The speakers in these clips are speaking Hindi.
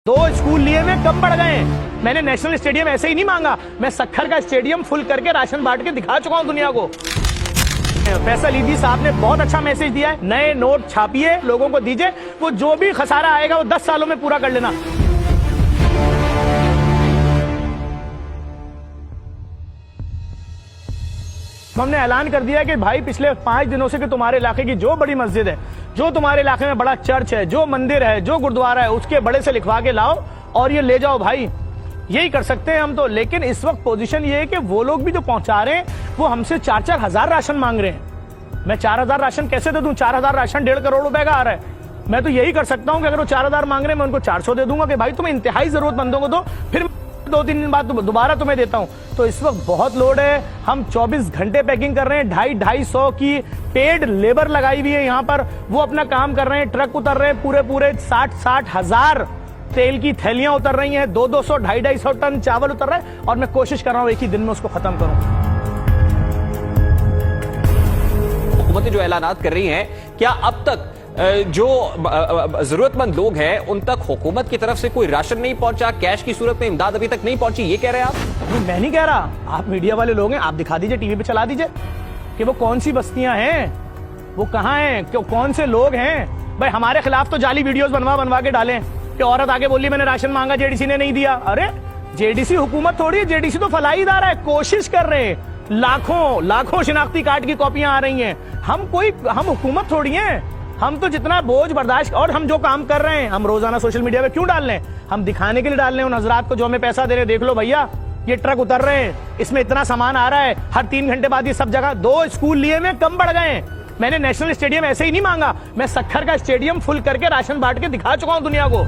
दो स्कूल लिए में कम बढ़ गए। मैंने नेशनल स्टेडियम ऐसे ही नहीं मांगा, मैं सक्खर का स्टेडियम फुल करके राशन बांट के दिखा चुका हूं दुनिया को। फैसल ईदी साहब ने बहुत अच्छा मैसेज दिया है, नए नोट छापिए, लोगों को दीजिए, वो जो भी खसारा आएगा वो 10 सालों में पूरा कर लेना। हमने ऐलान कर दिया है कि भाई पिछले 5 दिनों से कि तुम्हारे इलाके की जो बड़ी मस्जिद है, जो तुम्हारे इलाके में बड़ा चर्च है, जो मंदिर है, जो गुरुद्वारा है, उसके बड़े से लिखवा के लाओ और ये ले जाओ भाई। यही कर सकते हैं हम तो। लेकिन इस वक्त पोजीशन ये है कि वो लोग भी जो पहुंचा रहे हैं वो हमसे 4-4 हजार राशन मांग रहे हैं। मैं 4,000 राशन कैसे दे दूं? 4,000 राशन 1.5 करोड़ रुपए का आ रहा है। मैं तो यही कर सकता हूं कि अगर वो 4,000 मांग रहे हैं मैं उनको 400 दे दूंगा कि भाई तुम्हें इंतहाई जरूरतमंदों को दो, फिर 2-3 दिन बाद दोबारा तुम्हें देता हूं। तो इस वक्त बहुत लोड है, हम 24 घंटे पैकिंग कर रहे हैं। 250-250 की पेड लेबर लगाई हुई है यहाँ पर, वो अपना काम कर रहे हैं। ट्रक उतर रहे हैं पूरे 60-60 हजार तेल की थैलियां उतर रही हैं, 200-200 250-250 टन चावल उतर रहा है और मैं कोशिश कर रहा हूं एक ही दिन में उसको खत्म करूं। हुकूमतें जो ऐलानात कर रही हैं, क्या अब तक जो जरूरतमंद लोग हैं उन तक हुकूमत की तरफ से कोई राशन नहीं पहुंचा, कैश की सूरत में इमदाद अभी तक नहीं पहुंची, ये कह रहे हैं आप? मैं नहीं कह रहा, आप मीडिया वाले लोग हैं, आप दिखा दीजिए, टीवी पे चला दीजिए कि वो कौन सी बस्तियां हैं, वो कहां हैं, कौन से लोग हैं। भाई हमारे खिलाफ तो जाली वीडियोस बनवा के डालें कि औरत आके बोली मैंने राशन मांगा, जेडीसी ने नहीं दिया। अरे जेडीसी हुकूमत थोड़ी है, जेडीसी तो फलाई इदारा है, कोशिश कर रहे हैं। लाखों शिनाख्ती कार्ड की कॉपियां आ रही हैं। हम हुकूमत थोड़ी हैं। हम तो जितना बोझ बर्दाश्त, और हम जो काम कर रहे हैं हम रोजाना सोशल मीडिया पे क्यों डाल रहे हैं? हम दिखाने के लिए डाल रहे हैं उन हजरात को जो हमें पैसा दे रहे हैं। देख लो भैया, ये ट्रक उतर रहे हैं, इसमें इतना सामान आ रहा है, हर 3 घंटे बाद ये सब जगह। 2 स्कूल लिए में कम बढ़ गए। मैंने नेशनल स्टेडियम ऐसे ही नहीं मांगा, मैं सक्खर का स्टेडियम फुल करके राशन बांट के दिखा चुका हूं दुनिया को।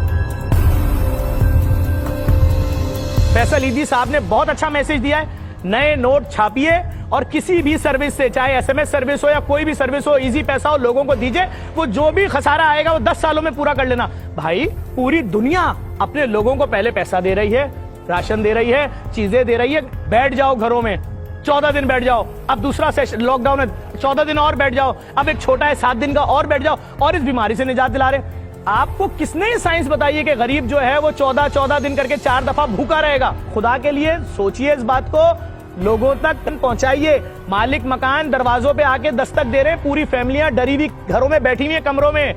फैसल ईदी साहब ने बहुत अच्छा मैसेज दिया है, नए नोट छापिए और किसी भी सर्विस से, चाहे एसएमएस सर्विस हो या कोई भी सर्विस हो, इजी पैसा हो, लोगों को दीजिए, वो जो भी खसारा आएगा वो 10 सालों में पूरा कर लेना। भाई पूरी दुनिया अपने लोगों को पहले पैसा दे रही है, राशन दे रही है, चीजें दे रही है। बैठ जाओ घरों में, 14 दिन बैठ जाओ। अब दूसरा सेशन लॉकडाउन है, 14 दिन और बैठ जाओ। अब एक छोटा है 7 दिन का, और बैठ जाओ, और इस बीमारी से निजात दिला रहे। आपको किसने साइंस बताई है कि गरीब जो है वो 14 दिन करके 4 दफा भूखा रहेगा? खुदा के लिए सोचिए, इस बात को लोगों तक पहुंचाइए। मालिक मकान दरवाजों पे आके दस्तक दे रहे हैं, पूरी फैमिलियां डरी हुई घरों में बैठी हुई हैं, कमरों में,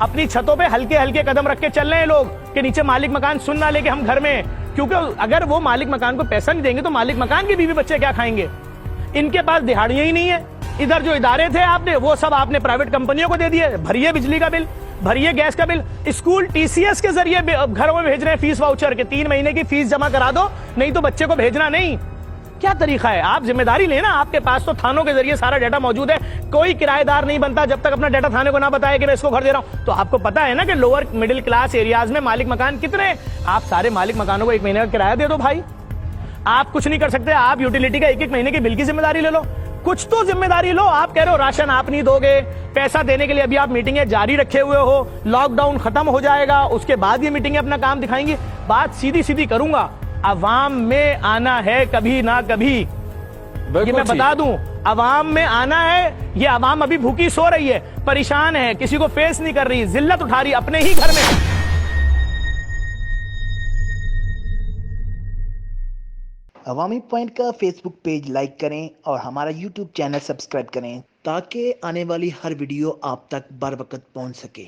अपनी छतों पे हल्के हल्के कदम रख के चल रहे हैं लोग कि नीचे मालिक मकान सुन ना लेके हम घर में। क्योंकि अगर वो मालिक मकान को पैसा नहीं देंगे तो मालिक मकान के बीवी बच्चे क्या खाएंगे? इनके पास दिहाड़ियां ही नहीं है। इधर जो इदारे थे आपने, वो सब आपने प्राइवेट कंपनियों को दे दिए। भरिए बिजली का बिल, भरिए गैस का बिल। स्कूल टीसीएस के जरिए घरों में भेज रहे हैं फीस वाउचर के, 3 महीने की फीस जमा करा दो, नहीं तो बच्चे को भेजना नहीं। क्या तरीका है? आप जिम्मेदारी लेना, आपके पास तो थानों के जरिए सारा डाटा मौजूद है। कोई किराएदार नहीं बनता जब तक अपना डाटा थाने को ना बताए कि मैं इसको घर दे रहा हूं। तो आपको पता है ना कि लोअर मिडिल क्लास एरियाज में मालिक मकान कितने हैं। आप सारे मालिक मकानों को 1 महीने का किराया दे दो भाई। आप कुछ नहीं कर सकते, आप यूटिलिटी का 1-1 महीने की बिल की जिम्मेदारी ले लो। कुछ तो जिम्मेदारी लो। आप कह रहे हो राशन आप नहीं दोगे, पैसा देने के लिए अभी आप मीटिंगें जारी रखे हुए हो, लॉकडाउन खत्म हो जाएगा उसके बाद ये मीटिंगें अपना काम दिखाएंगी। बात सीधी करूंगा, अवाम में आना है कभी ना कभी, ये मैं बता दूं। अवाम में आना है। ये अवाम अभी भूखी सो रही है, परेशान है, किसी को फेस नहीं कर रही, जिल्लत उठा रही अपने ही घर में। अवामी पॉइंट का फेसबुक पेज लाइक करें और हमारा यूट्यूब चैनल सब्सक्राइब करें ताकि आने वाली हर वीडियो आप तक बर वक्त पहुंच सके।